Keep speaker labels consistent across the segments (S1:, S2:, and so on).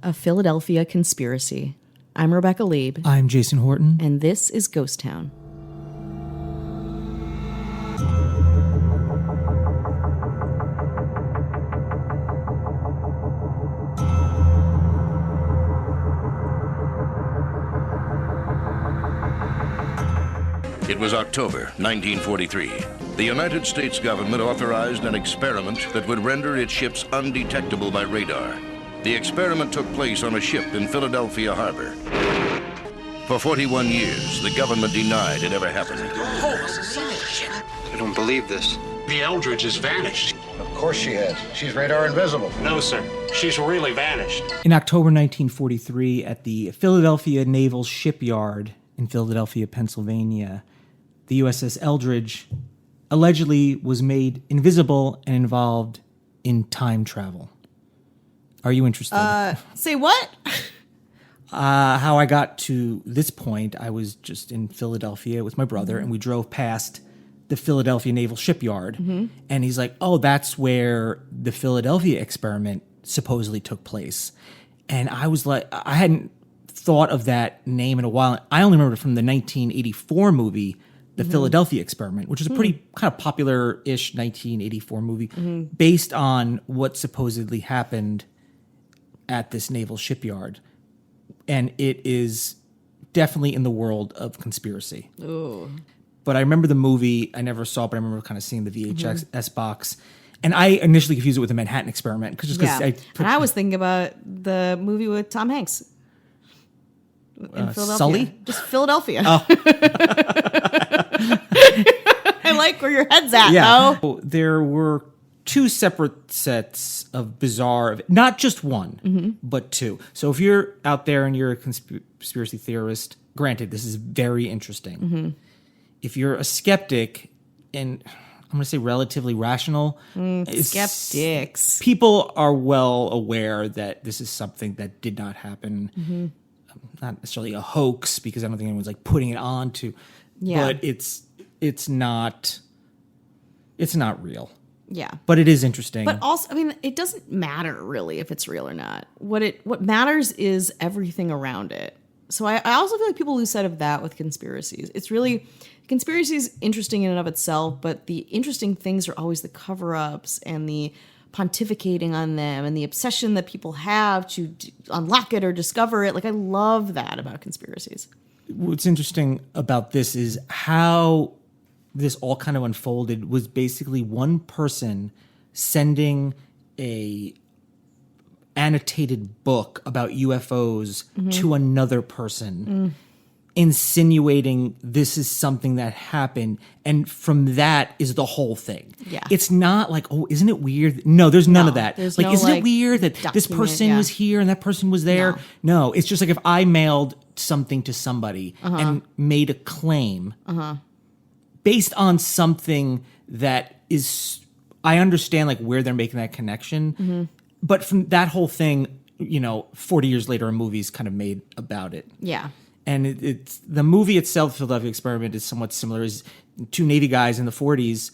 S1: A Philadelphia Conspiracy. I'm Rebecca Lieb.
S2: I'm Jason Horton.
S1: And this is Ghost Town.
S3: It was October 1943. The United States government authorized an experiment that would render its ships undetectable by radar. The experiment took place on a ship in Philadelphia Harbor. For 41 years, the government denied it ever happened.
S4: I don't believe this.
S5: The Eldridge has vanished.
S6: Of course she has. She's radar invisible.
S5: No, sir. She's really vanished.
S2: In October 1943, at the Philadelphia Naval Shipyard in Philadelphia, Pennsylvania, the USS Eldridge allegedly was made invisible and involved in time travel. Are you interested?
S1: Say what?
S2: How I got to this point, I was just in Philadelphia with my brother, and we drove past the Philadelphia Naval Shipyard, and he's like, oh, that's where the Philadelphia experiment supposedly took place. And I was like, I hadn't thought of that name in a while. I only remember it from the 1984 movie, The Philadelphia Experiment, which is a pretty kind of popular-ish 1984 movie based on what supposedly happened at this naval shipyard. And it is definitely in the world of conspiracy.
S1: Ooh.
S2: But I remember the movie. I never saw it, but I remember kind of seeing the VHS box. And I initially confused it with the Manhattan Experiment.
S1: And I was thinking about the movie with Tom Hanks. In Philadelphia.
S2: Sully?
S1: Just Philadelphia.
S2: Oh.
S1: I like where your head's at, though.
S2: There were two separate sets of bizarre, not just one, but two. So if you're out there and you're a conspiracy theorist, granted, this is very interesting. If you're a skeptic, and I'm going to say relatively rational,
S1: Skeptics.
S2: people are well aware that this is something that did not happen. Not necessarily a hoax, because I don't think anyone's like putting it on to, but it's not real.
S1: Yeah.
S2: But it is interesting.
S1: But also, I mean, it doesn't matter really if it's real or not. What matters is everything around it. So I also feel like people lose sight of that with conspiracies. It's really, conspiracy is interesting in and of itself, but the interesting things are always the cover-ups and the pontificating on them and the obsession that people have to unlock it or discover it. Like, I love that about conspiracies.
S2: What's interesting about this is how this all kind of unfolded was basically one person sending a annotated book about UFOs to another person, insinuating this is something that happened, and from that is the whole thing.
S1: Yeah.
S2: It's not like, oh, isn't it weird? No, there's none of that.
S1: There's
S2: Like,
S1: no,
S2: isn't
S1: like,
S2: it weird that this
S1: document,
S2: person was here and that person was there? No, it's just like if I mailed something to somebody and made a claim based on something that is, I understand like where they're making that connection, but from that whole thing, 40 years later, a movie's kind of made about it.
S1: Yeah.
S2: And it's the movie itself, Philadelphia Experiment, is somewhat similar. Is two Navy guys in the 40s.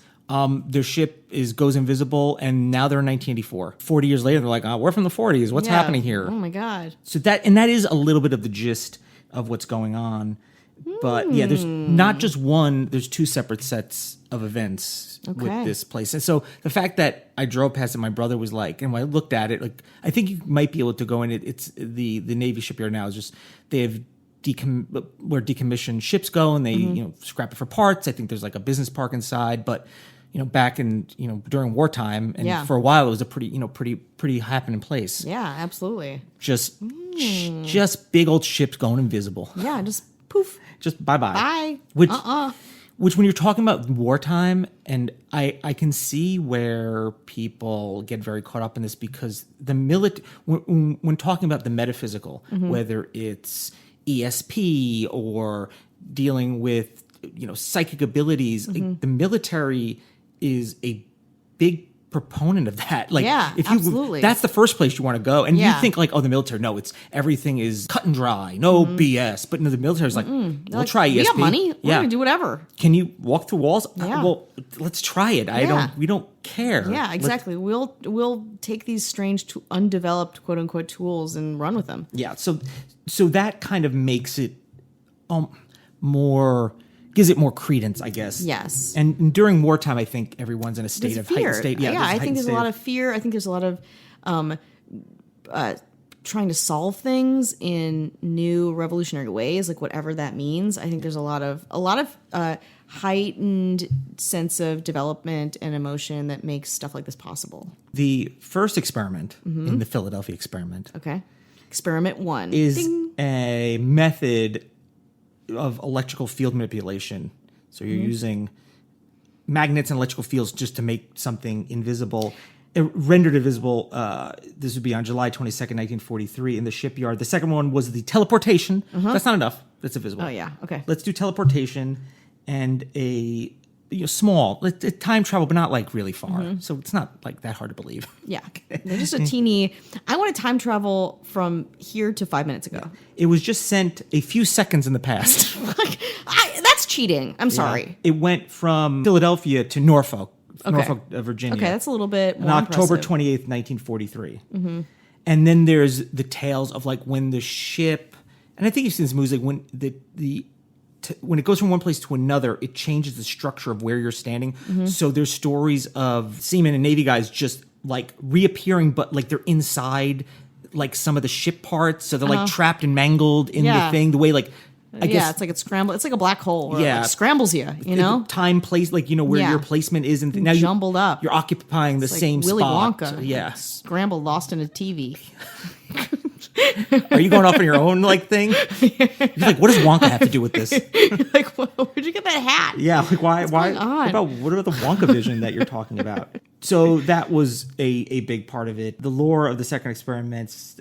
S2: Their ship goes invisible, and now they're in 1984. 40 years later, they're like, oh, we're from the 40s. What's happening here?
S1: Oh my God.
S2: So that is a little bit of the gist of what's going on. But yeah, there's not just one, there's two separate sets of events with this place. And so the fact that I drove past it, my brother was like, and when I looked at it, like, I think you might be able to go in it. It's the Navy shipyard now is just, they have where decommissioned ships go, and they scrap it for parts. I think there's like a business park inside, but back in during wartime, and for a while it was a pretty happening place.
S1: Yeah, absolutely.
S2: Just big old ships going invisible.
S1: Yeah, just poof.
S2: Just bye-bye.
S1: Bye.
S2: Which when you're talking about wartime, and I can see where people get very caught up in this, because the when talking about the metaphysical, whether it's ESP or dealing with psychic abilities, like, the military is a big proponent of that. Like,
S1: Yeah,
S2: if you,
S1: absolutely.
S2: that's the first place you want to go. And you
S1: Yeah.
S2: think like, oh, the military, no, everything is cut and dry, no BS. But no, the military's like, we'll try ESP.
S1: We got money. We're
S2: Yeah.
S1: gonna do whatever.
S2: Can you walk through walls?
S1: Yeah.
S2: Well, let's try it. We don't care.
S1: Yeah, exactly. We'll take these strange, undeveloped, quote unquote, tools and run with them.
S2: Yeah. So that kind of makes it gives it more credence, I guess.
S1: Yes.
S2: And during wartime, I think everyone's in a state
S1: There's
S2: of heightened
S1: fear.
S2: state.
S1: Yeah,
S2: there's a
S1: I think
S2: heightened
S1: there's a
S2: state
S1: lot of fear. I think there's a lot of trying to solve things in new revolutionary ways, like whatever that means. I think there's a lot of heightened sense of development and emotion that makes stuff like this possible.
S2: The first experiment
S1: Mm-hmm.
S2: in the Philadelphia experiment
S1: Okay. Experiment 1
S2: is
S1: Ding.
S2: a method of electrical field manipulation. So you're using magnets and electrical fields just to make something invisible, rendered invisible. This would be on July 22nd, 1943 in the shipyard. The second one was the teleportation. That's not enough. That's invisible.
S1: Oh, yeah. Okay.
S2: Let's do teleportation and a small time travel, but not like really far. So it's not like that hard to believe.
S1: Yeah. They're just a teeny. I want to time travel from here to 5 minutes ago.
S2: It was just sent a few seconds in the past.
S1: That's cheating. I'm sorry.
S2: It went from Philadelphia to Norfolk, Virginia.
S1: Okay, that's a little bit
S2: on
S1: more
S2: October
S1: impressive.
S2: 28th, 1943. And then there's the tales of like when the ship, and I think you've seen this movie, like when when it goes from one place to another, it changes the structure of where you're standing. So there's stories of seamen and Navy guys just like reappearing, but like they're inside like some of the ship parts. So they're like trapped and mangled in the thing. The way like, I guess
S1: it's like it's scrambled. It's like a black hole. Where
S2: Yeah.
S1: it like scrambles you. You know,
S2: time, place, like where
S1: Yeah.
S2: your placement is, and now
S1: Jumbled up.
S2: You're occupying the
S1: It's like
S2: same
S1: Willy
S2: spot.
S1: Wonka.
S2: So, yeah.
S1: Scrambled, lost in a TV.
S2: Are you going off on your own like thing? You're like, what does Wonka have to do with this?
S1: Like, where'd you get that hat?
S2: Yeah, like why?
S1: going on?
S2: What about the Wonka vision that you're talking about? So that was a big part of it. The lore of the second experiments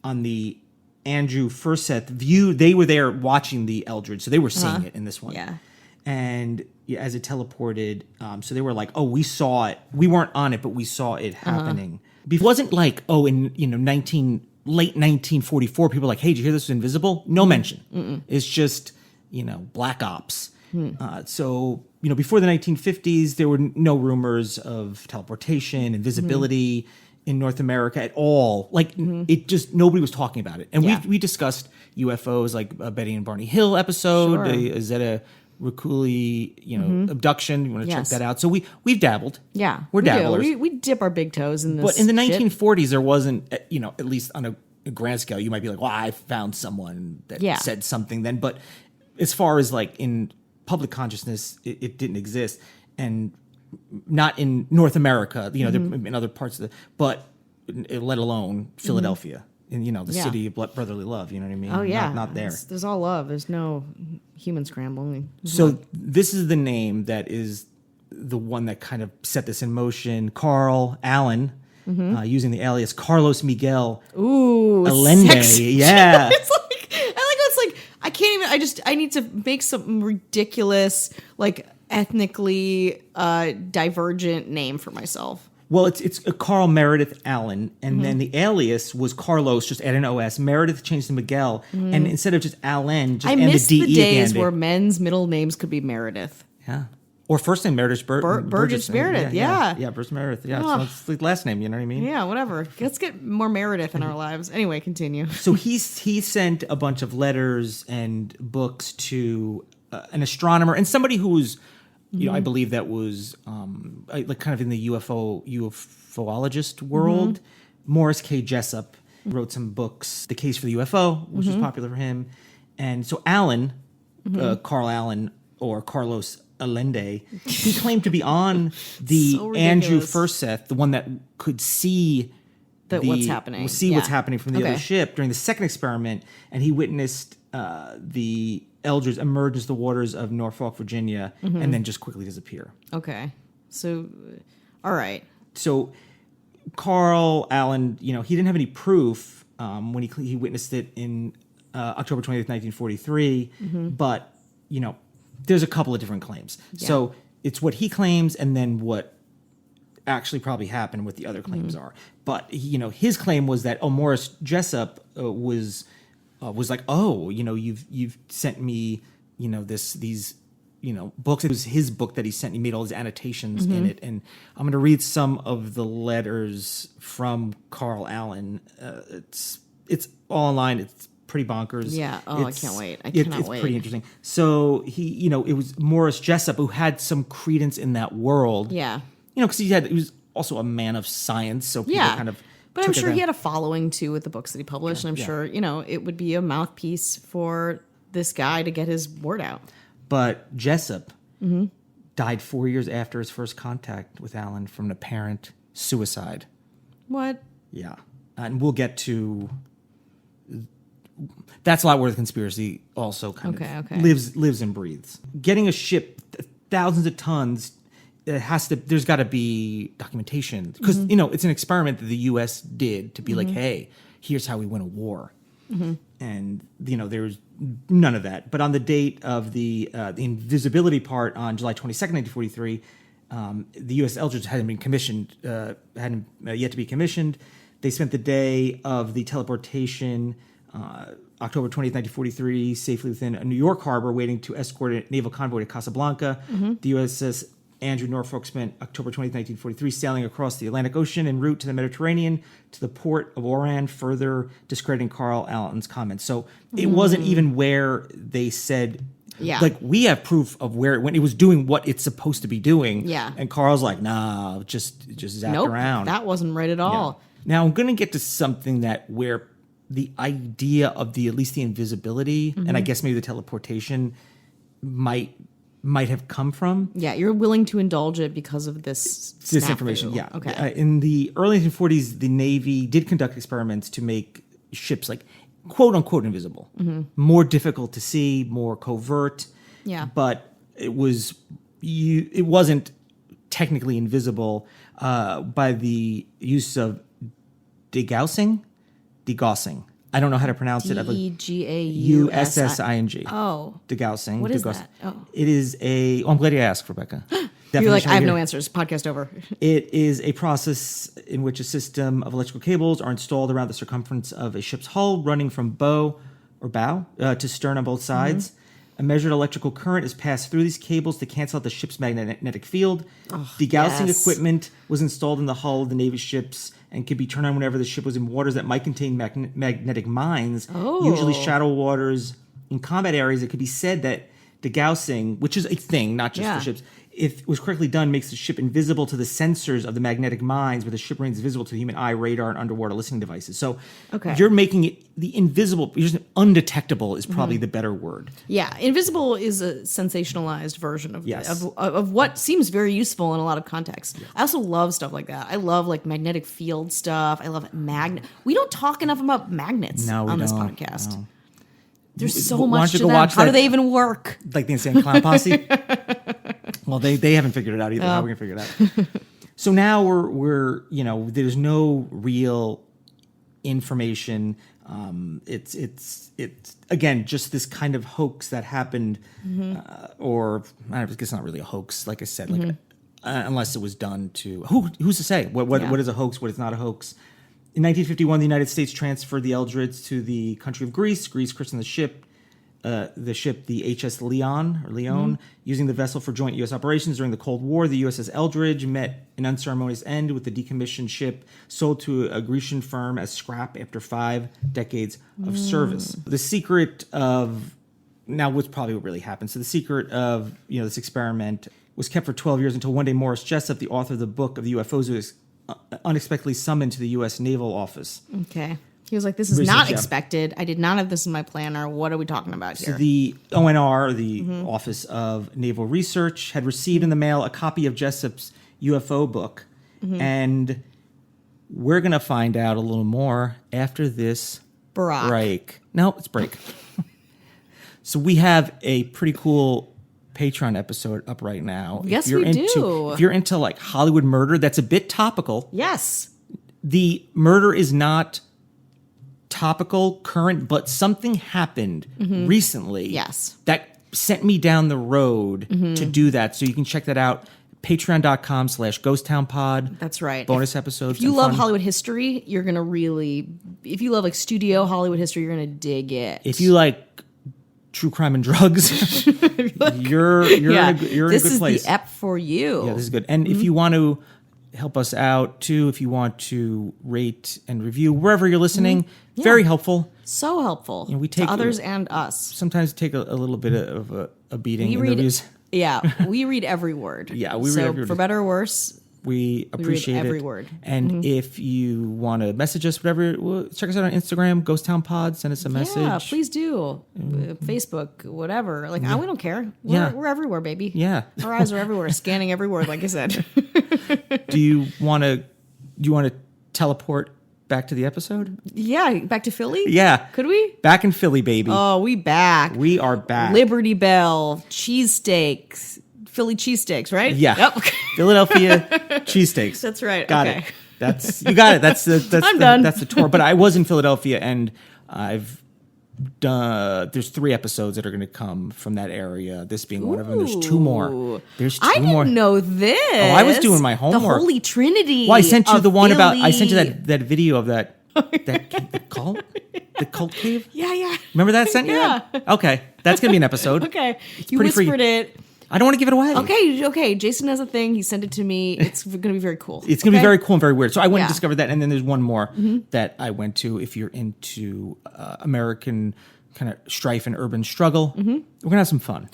S2: on the Andrew Furseth view, they were there watching the Eldridge, so they were seeing it in this one.
S1: Yeah.
S2: And as it teleported, so they were like, "Oh, we saw it. We weren't on it, but we saw it happening." It wasn't like, "Oh, in late 1944, people were like, hey, did you hear this was invisible?" No mention. It's just black ops. So before the 1950s, there were no rumors of teleportation, invisibility in North America at all. Like it just, nobody was talking about it. And we discussed UFOs, like a Betty and Barney Hill episode,
S1: Sure.
S2: a Zeta Riculi, abduction. You want to check
S1: Yes.
S2: that out. So we've dabbled.
S1: Yeah,
S2: We're
S1: we do.
S2: dabblers.
S1: We dip our big toes in this.
S2: But in the
S1: shit.
S2: 1940s, there wasn't, at least on a grand scale, you might be like, well, I found someone that
S1: Yeah.
S2: said something then. But as far as like in public consciousness, it didn't exist. And not in North America, there, in other parts of but let alone Philadelphia. In the
S1: Yeah.
S2: city of brotherly love, you know what I mean?
S1: Oh yeah,
S2: not there.
S1: There's all love. There's no human scrambling.
S2: So this is the name that is the one that kind of set this in motion. Carl Allen, using the alias Carlos Miguel
S1: Ooh,
S2: Allende.
S1: sexy.
S2: Yeah.
S1: It's like I like how it's like I can't even. I need to make some ridiculous like ethnically divergent name for myself.
S2: Well, it's a Carl Meredith Allen, and then the alias was Carlos, just add an OS. Meredith changed to Miguel, and instead of just Allen, just
S1: I
S2: add
S1: miss
S2: the
S1: the
S2: DE
S1: days
S2: at the
S1: where
S2: end.
S1: men's middle names could be Meredith.
S2: Yeah. Or first name Meredith
S1: Burgess Meredith, yeah.
S2: Yeah, Burgess Meredith. Yeah,
S1: Oh.
S2: so it's the last name, you know what I mean?
S1: Yeah, whatever. Let's get more Meredith in our lives. Anyway, continue.
S2: So he sent a bunch of letters and books to an astronomer and somebody who was, I believe that was like kind of in the ufologist world. Morris K. Jessup wrote some books, The Case for the UFO, which was popular for him. And so Allen, Carl Allen, or Carlos Allende, he claimed to be on the
S1: So
S2: Andrew
S1: ridiculous.
S2: Furseth, the one that could see
S1: What's happening.
S2: See
S1: Yeah.
S2: what's happening from the
S1: Okay.
S2: other ship during the second experiment, and he witnessed the Eldridge emerge into the waters of Norfolk, Virginia, and then just quickly disappear.
S1: Okay. So, all right.
S2: So Carl Allen, he didn't have any proof when he witnessed it in October 20th, 1943, but there's a couple of different claims.
S1: Yeah.
S2: So it's what he claims, and then what actually probably happened, what the other claims are. But his claim was that Morris Jessup was like, you've sent me these books. It was his book that he sent. He made all these annotations in it, and I'm going to read some of the letters from Carl Allen. It's all online. It's pretty bonkers.
S1: Yeah. Oh, I can't wait. I cannot
S2: it's
S1: wait.
S2: Pretty interesting. So he, it was Morris Jessup who had some credence in that world.
S1: Yeah.
S2: Because he was also a man of science, so people kind of.
S1: But I'm
S2: took it
S1: sure he
S2: then.
S1: had a following too with the books that he published, and I'm sure it would be a mouthpiece for this guy to get his word out.
S2: But Jessup died 4 years after his first contact with Allen from an apparent suicide.
S1: What?
S2: Yeah, and we'll get to. That's a lot where the conspiracy also kind of lives and breathes. Getting a ship thousands of tons, there's got to be documentation because it's an experiment that the U.S. did to be like, hey, here's how we win a war, and there's none of that. But on the date of the invisibility part on July 22nd, 1943, the USS Eldridge hadn't been commissioned, hadn't yet to be commissioned. They spent the day of the teleportation. October 20th, 1943, safely within a New York harbor, waiting to escort a naval convoy to Casablanca. The USS Andrew Norfolk spent October 20th, 1943, sailing across the Atlantic Ocean en route to the Mediterranean to the port of Oran, further discrediting Carl Allen's comments. So it wasn't even where they said, like, we have proof of where it went. It was doing what it's supposed to be doing.
S1: Yeah.
S2: And Carl's like, nah, just zapped around.
S1: That wasn't right at all.
S2: Now I'm going to get to something where the idea of at least the invisibility and I guess maybe the teleportation might have come from.
S1: Yeah, you're willing to indulge it because of this
S2: information. Yeah.
S1: Okay.
S2: In the early 1940s, the Navy did conduct experiments to make ships like quote unquote invisible, more difficult to see, more covert.
S1: Yeah.
S2: But it wasn't technically invisible by the use of degaussing. I don't know how to pronounce it.
S1: Degaussing. Oh.
S2: Degaussing.
S1: What is that? Oh.
S2: It is I'm glad you asked, Rebecca.
S1: You're like, I have no answers. Podcast over.
S2: It is a process in which a system of electrical cables are installed around the circumference of a ship's hull, running from bow to stern on both sides. A measured electrical current is passed through these cables to cancel out the ship's magnetic field. Degaussing equipment was installed in the hull of the Navy ships and could be turned on whenever the ship was in waters that might contain magnetic mines, usually shallow waters. In combat areas, it could be said that degaussing, which is a thing, not just for ships, if it was correctly done, makes the ship invisible to the sensors of the magnetic mines, but the ship remains visible to the human eye, radar, and underwater listening devices. So you're making it the invisible, undetectable is probably the better word.
S1: Yeah, invisible is a sensationalized version of what seems very useful in a lot of contexts. Yes. I also love stuff like that. I love like magnetic field stuff. I love magnet. We don't talk enough about magnets on this podcast. No. There's so much to them. How do they even work?
S2: Like the Insane Clown Posse? Well, they haven't figured it out either. How are we going to figure it out? So now we're there's no real information. It's again just this kind of hoax that happened, or I guess it's not really a hoax. Like I said, unless it was done to who's to say what is a hoax, what is not a hoax. In 1951, the United States transferred the Eldridge to the country of Greece. Greece christened the ship the HS Leon, using the vessel for joint U.S. operations during the Cold War. The USS Eldridge met an unceremonious end with the decommissioned ship sold to a Grecian firm as scrap after 5 decades of service. The secret of what's probably what really happened. So the secret of this experiment was kept for 12 years until one day Morris Jessup, the author of the book of the UFOs, was unexpectedly summoned to the U.S. Naval Office.
S1: Okay. He was like, this is not expected. I did not have this in my planner. What are we talking about here?
S2: So the ONR, the Office of Naval Research, had received in the mail a copy of Jessup's UFO book. And we're going to find out a little more after this break. No, it's break. So we have a pretty cool Patreon episode up right now.
S1: Yes, we do.
S2: If you're into like Hollywood murder, that's a bit topical.
S1: Yes.
S2: The murder is not topical, current, but something happened recently.
S1: Yes.
S2: That sent me down the road to do that. So you can check that out. Patreon.com/GhostTownPod.
S1: That's right.
S2: Bonus episodes.
S1: If you
S2: and
S1: love
S2: fun.
S1: Hollywood history, you're gonna really. If you love like studio Hollywood history, you're gonna dig it.
S2: If you like true crime and drugs, you're in a
S1: this
S2: good
S1: is
S2: place.
S1: the ep for you.
S2: Yeah, this is good. And if you want to help us out too, if you want to rate and review wherever you're listening, very helpful.
S1: So helpful.
S2: We take
S1: to others and us.
S2: Sometimes take a little bit of a beating
S1: We
S2: in
S1: read
S2: the reviews.
S1: Yeah, we read every word.
S2: Yeah, we read every word.
S1: For better or worse,
S2: We appreciate
S1: every
S2: it.
S1: word.
S2: And if you want to message us, whatever, check us out on Instagram, Ghost Town Pod. Send us a message.
S1: yeah, please do. Facebook, whatever. Like, we don't care. We're everywhere, baby.
S2: Yeah.
S1: Our eyes are everywhere, scanning every word, like I said.
S2: Do you want to teleport back to the episode?
S1: Yeah, back to Philly?
S2: Yeah.
S1: Could we?
S2: Back in Philly, baby.
S1: Oh, we back.
S2: We are back.
S1: Liberty Bell, cheesesteaks, Philly cheesesteaks, right?
S2: Yeah.
S1: Yep.
S2: Philadelphia cheesesteaks.
S1: That's right.
S2: Got
S1: Okay.
S2: it. You got it. That's
S1: I'm done.
S2: That's the tour. But I was in Philadelphia, and I've done. There's 3 episodes that are going to come from that area. This being one of them. There's 2 more. There's 2
S1: I
S2: more.
S1: didn't know this.
S2: Oh, I was doing my homework.
S1: The Holy Trinity.
S2: Well, I sent you
S1: of
S2: the one about. I
S1: Philly.
S2: sent you that video of that the cult cave.
S1: Yeah.
S2: Remember that? I sent you that? Okay, that's gonna be an episode.
S1: Okay.
S2: It's
S1: You
S2: pretty
S1: whispered
S2: free.
S1: it.
S2: I don't want to give it away.
S1: Okay. Jason has a thing. He sent it to me. It's going to be very cool.
S2: It's going to be
S1: Okay?
S2: very cool and very weird. So I went and
S1: Yeah.
S2: discovered that. And then there's one more that I went to. If you're into American kind of strife and urban struggle, we're going to have some fun.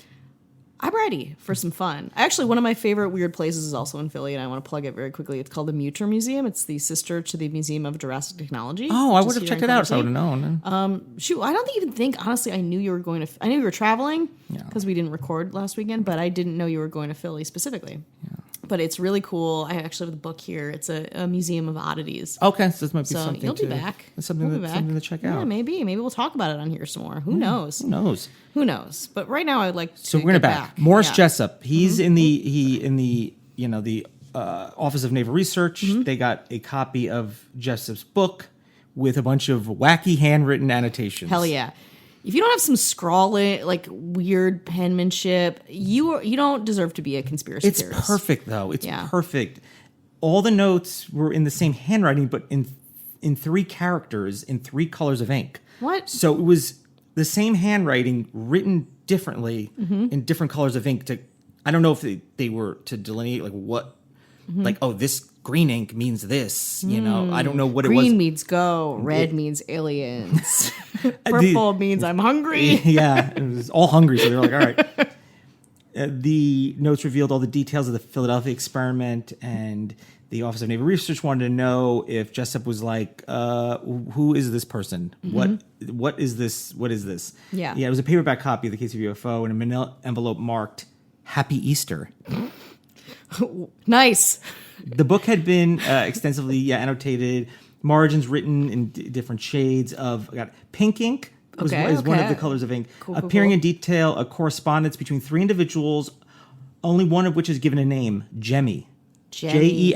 S1: I'm ready for some fun. Actually, one of my favorite weird places is also in Philly, and I want to plug it very quickly. It's called the Muter Museum. It's the sister to the Museum of Jurassic Technology.
S2: Oh, I
S1: which
S2: would
S1: is
S2: have
S1: here
S2: checked
S1: in
S2: it out if I
S1: Culver
S2: would have
S1: City.
S2: known.
S1: Shoot, I don't even think, honestly, I knew you were going to. I knew you were traveling because we didn't record last weekend, but I didn't know you were going to Philly specifically. Yeah. But it's really cool. I actually have the book here. It's a museum of oddities.
S2: Okay, so this might be
S1: So
S2: something
S1: you'll be back.
S2: That's something,
S1: We'll be
S2: something
S1: back.
S2: to check
S1: Yeah,
S2: out.
S1: maybe we'll talk about it on here some more. Who knows?
S2: Who knows?
S1: Who knows? But right now, I'd like to.
S2: So we're gonna
S1: get
S2: back. Morris
S1: Yeah.
S2: Jessup. He's in the Office of Naval Research. They got a copy of Jessup's book with a bunch of wacky handwritten annotations.
S1: Hell yeah. If you don't have some scrawling, like weird penmanship, you don't deserve to be a conspiracy
S2: It's
S1: theorist.
S2: perfect though. It's
S1: Yeah.
S2: perfect. All the notes were in the same handwriting, but in 3 characters in 3 colors of ink.
S1: What?
S2: So it was the same handwriting written differently in different colors of ink. I don't know if they were to delineate like what, like, oh, this green ink means this. You know, I don't know what it was.
S1: Green means go. Red means aliens. Purple means I'm hungry.
S2: Yeah, it was all hungry, so they were like, all right. The notes revealed all the details of the Philadelphia experiment, and the Office of Naval Research wanted to know if Jessup was like, who is this person? What is this? What is this?
S1: Yeah.
S2: It was a paperback copy of The Case of UFO in a manila envelope marked Happy Easter.
S1: Nice.
S2: The book had been extensively annotated, margins written in different shades of pink ink. Was one of
S1: Okay.
S2: the colors of ink,
S1: Cool,
S2: appearing
S1: cool.
S2: in detail a correspondence between 3 individuals, only one of which is given a name, Jemmy. Jemi.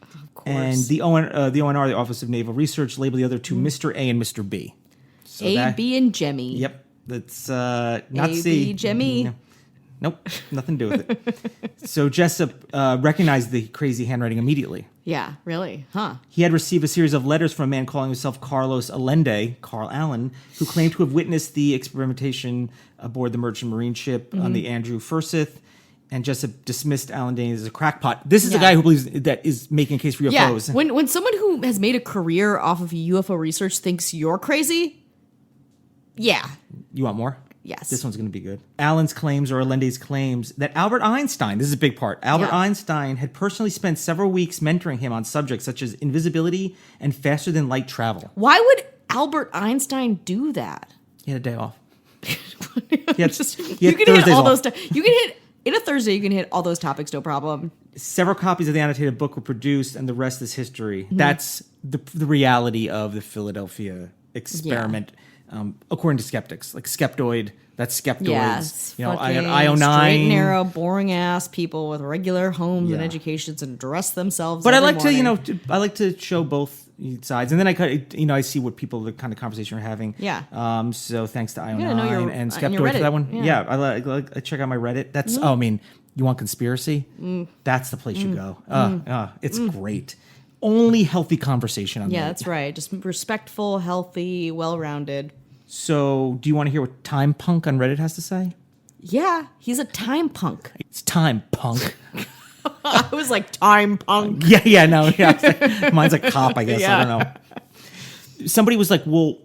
S1: Of course.
S2: And the ONR, the Office of Naval Research, labeled the other 2 Mr. A and Mr. B. So
S1: A, B, and Jemmy.
S2: Yep. That's not
S1: A,
S2: C.
S1: B, Jemmy.
S2: No. Nope. Nothing to do with it. So Jessup recognized the crazy handwriting immediately.
S1: Yeah, really? Huh.
S2: He had received a series of letters from a man calling himself Carlos Allende, Carl Allen, who claimed to have witnessed the experimentation aboard the merchant marine ship on the Andrew Forsyth, and Jessup dismissed Allende as a crackpot. This is a
S1: Yeah.
S2: guy who believes that is making a case for
S1: Yeah.
S2: UFOs.
S1: When someone who has made a career off of UFO research thinks you're crazy, yeah.
S2: You want more?
S1: Yes.
S2: This one's going to be good. Allen's claims, or Allende's claims, that Albert Einstein, this is a big part, Albert
S1: Yeah.
S2: Einstein had personally spent several weeks mentoring him on subjects such as invisibility and faster than light travel.
S1: Why would Albert Einstein do that?
S2: He had a day off.
S1: You
S2: he had
S1: can hit
S2: Thursdays
S1: all
S2: off.
S1: those. You can hit in a Thursday. You can hit all those topics, no problem.
S2: Several copies of the annotated book were produced, and the rest is history.
S1: Mm-hmm.
S2: That's the reality of the Philadelphia experiment, according to skeptics. Like Skeptoid, that's Skeptoids.
S1: Yes,
S2: you know,
S1: fucking
S2: IO9.
S1: straight, narrow, boring ass people with regular homes and
S2: Yeah.
S1: educations and dress themselves.
S2: But I
S1: every
S2: like to,
S1: morning.
S2: I like to show both sides, and then I see what people, the kind of conversation we're having.
S1: Yeah.
S2: So thanks to
S1: gotta know
S2: IO9
S1: your-
S2: and
S1: and your
S2: Skeptoid for that
S1: Reddit.
S2: one.
S1: Yeah.
S2: I check out my Reddit. That's I mean, You want conspiracy? That's the place you go. It's great. Only healthy conversation on
S1: Yeah,
S2: that.
S1: that's right. Just respectful, healthy, well-rounded.
S2: So, do you want to hear what Time Punk on Reddit has to say?
S1: Yeah, he's a time punk.
S2: It's time, punk.
S1: I was like, time punk.
S2: Yeah, no. Yeah. Mine's a cop, I guess.
S1: Yeah.
S2: I don't know. Somebody was like, well,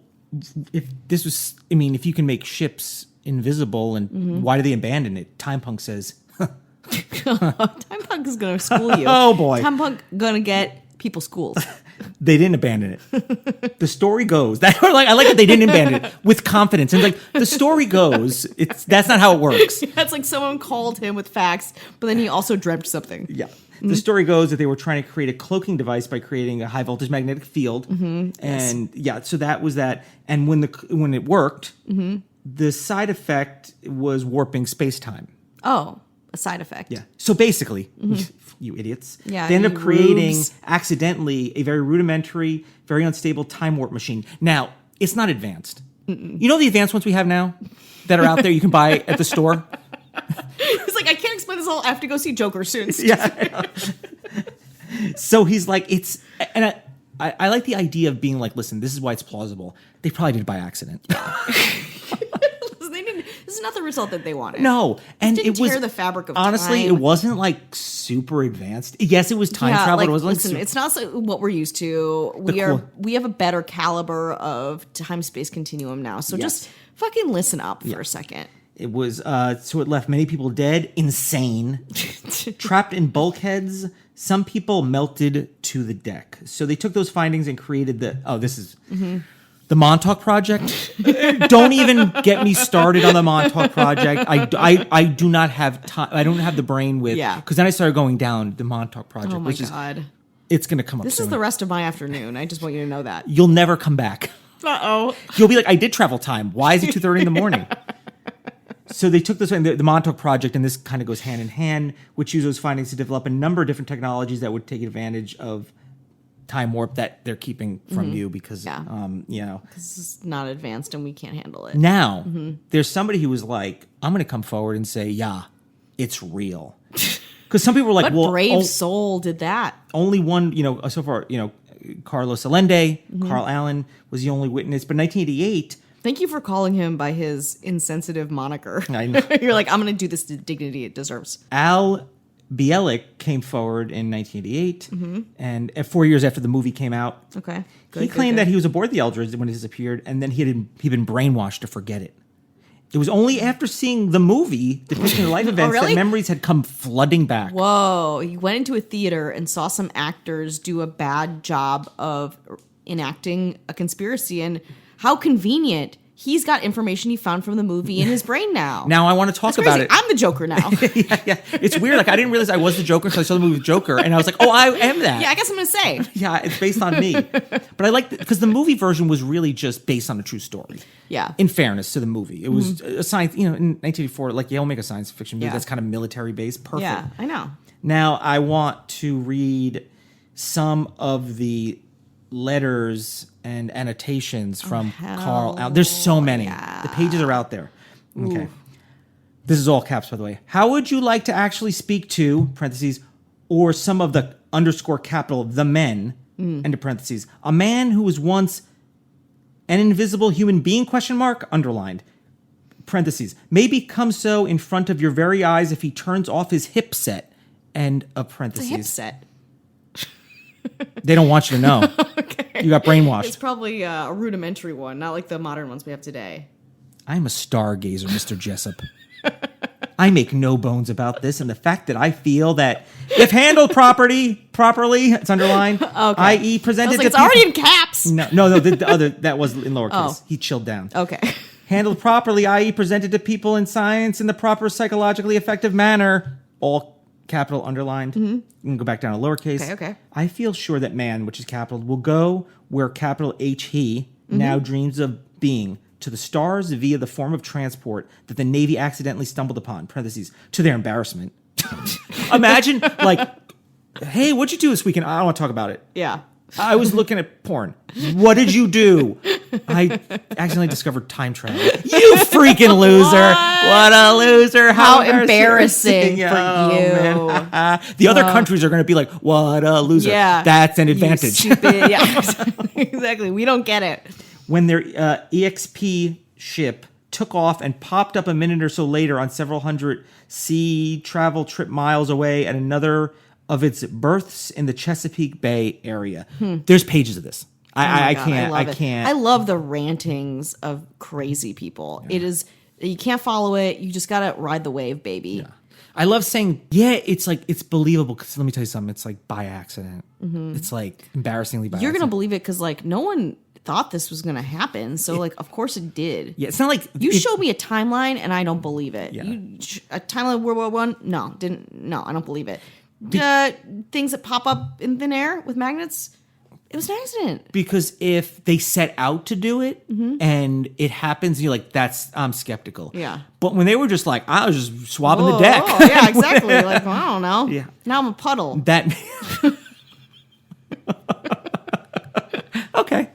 S2: if this was, I mean, if you can make ships invisible, and why do they abandon it? Time Punk says,
S1: Time punk is going to school you.
S2: Oh, boy.
S1: Time punk going to get people schooled.
S2: they didn't abandon it. The story goes that I like that they didn't abandon it with confidence. And like the story goes, that's not how it works.
S1: That's like someone called him with facts, but then he also dreamt something.
S2: Yeah. The story goes that they were trying to create a cloaking device by creating a high voltage magnetic field. And so that was that. And when it worked, the side effect was warping space-time.
S1: Oh, a side effect.
S2: Yeah. So basically, you idiots,
S1: Yeah,
S2: they end up
S1: you
S2: creating
S1: rubes.
S2: accidentally a very rudimentary, very unstable time warp machine. Now, it's not advanced. You know the advanced ones we have now that are out there you can buy at the store?
S1: He's like, I can't explain this all. I have to go see Joker soon.
S2: Yeah. So he's like, and I like the idea of being like, listen, this is why it's plausible. They probably did it by accident.
S1: This is not the result that they wanted.
S2: No, and
S1: Didn't
S2: it was
S1: tear the fabric of
S2: honestly,
S1: time.
S2: it wasn't like super advanced. Yes, it was time travel.
S1: Like,
S2: It wasn't
S1: listen,
S2: like
S1: it's not what we're used to. We have a better caliber of time-space continuum now. So just fucking listen up for a second.
S2: It was so it left many people dead, insane, trapped in bulkheads. Some people melted to the deck. So they took those findings and created the Montauk Project. Don't even get me started on the Montauk Project. I do not have time. I don't have the brain with.
S1: Yeah.
S2: Because then I started going down the Montauk Project,
S1: Oh my God.
S2: It's going to come up
S1: This
S2: soon.
S1: is the rest of my afternoon. I just want you to know that.
S2: You'll never come back.
S1: Uh-oh.
S2: You'll be like, I did travel time. Why is it 2:30 in the morning? So they took this, the Montauk Project, and this kind of goes hand in hand, which used those findings to develop a number of different technologies that would take advantage of time warp that they're keeping from you because,
S1: This is not advanced and we can't handle it.
S2: Now, there's somebody who was like, I'm going to come forward and say, yeah, it's real. Because some people were like,
S1: What brave soul did that?
S2: only one, so far, Carlos Allende, Carl Allen was the only witness. But 1988...
S1: Thank you for calling him by his insensitive moniker.
S2: I know.
S1: You're like, I'm going to do this to dignity it deserves.
S2: Al Bielik came forward in 1988, and 4 years after the movie came out,
S1: Okay.
S2: he claimed that he was aboard the Eldridge when it disappeared, and then he'd been brainwashed to forget it. It was only after seeing the movie depicting the life events
S1: really?
S2: that memories had come flooding back.
S1: Whoa. He went into a theater and saw some actors do a bad job of enacting a conspiracy, and how convenient. He's got information he found from the movie in his brain now.
S2: Now I want to talk
S1: That's
S2: about
S1: crazy.
S2: it.
S1: I'm the Joker now.
S2: yeah. It's weird. Like I didn't realize I was the Joker until I saw the movie Joker, and I was like, "Oh, I am that."
S1: Yeah, I guess I'm going to say.
S2: Yeah, it's based on me. But I like because the movie version was really just based on a true story.
S1: Yeah.
S2: In fairness to the movie, it was a science. In 1984, like you'll make a science fiction movie that's kind of military based. Perfect.
S1: Yeah, I know.
S2: Now I want to read some of the letters and annotations from Carl Allen. There's so many.
S1: yeah.
S2: The pages are out there. Okay. This is all caps, by the way. How would you like to actually speak to, parentheses, or some of the underscore capital, the men, into parentheses, a man who was once an invisible human being, question mark, underlined, parentheses, may become so in front of your very eyes if he turns off his hip set, end of
S1: It's a
S2: parentheses.
S1: hip set.
S2: They don't want you to know.
S1: Okay.
S2: You got brainwashed.
S1: It's probably a rudimentary one, not like the modern ones we have today.
S2: I'm a stargazer, Mr. Jessup. I make no bones about this, and the fact that I feel that if handled properly, it's underlined, i.e.
S1: I
S2: presented
S1: was like,
S2: to
S1: it's already in caps.
S2: No, the other, that was in lowercase.
S1: Oh.
S2: He chilled down.
S1: Okay.
S2: Handled properly, i.e. presented to people in science in the proper psychologically effective manner, all capital underlined. You can go back down to lowercase.
S1: Okay.
S2: I feel sure that man, which is capital, will go where capital H he now dreams of being, to the stars via the form of transport that the Navy accidentally stumbled upon, parentheses, to their embarrassment. Imagine, like, hey, what'd you do this weekend? I don't want to talk about it.
S1: Yeah.
S2: I was looking at porn. What did you do? I accidentally discovered time travel. You freaking loser! What a loser!
S1: How embarrassing for you.
S2: Man. The other countries are going to be like, "What a loser!"
S1: Yeah,
S2: That's an advantage.
S1: Yeah, exactly. We don't get it.
S2: When their EXP ship took off and popped up a minute or so later on several hundred sea travel trip miles away at another of its berths in the Chesapeake Bay area. There's pages of this. I can't.
S1: I love the rantings of crazy people. Yeah. It is, you can't follow it. You just gotta ride the wave, baby.
S2: Yeah. I love saying, it's like, it's believable. Because let me tell you something. It's like by accident. It's like embarrassingly by accident.
S1: You're gonna believe it because like no one thought this was gonna happen. So like, of course it did.
S2: Yeah, it's not like
S1: you showed me a timeline and I don't believe it.
S2: Yeah.
S1: A timeline of World War I? No, I don't believe it. Things that pop up in thin air with magnets. It was an accident.
S2: Because if they set out to do it and it happens, you're like, I'm skeptical.
S1: Yeah.
S2: But when they were just like, I was just swabbing the deck.
S1: Oh, yeah, exactly. Like, I don't know.
S2: Yeah.
S1: Now I'm a puddle.
S2: That. Okay.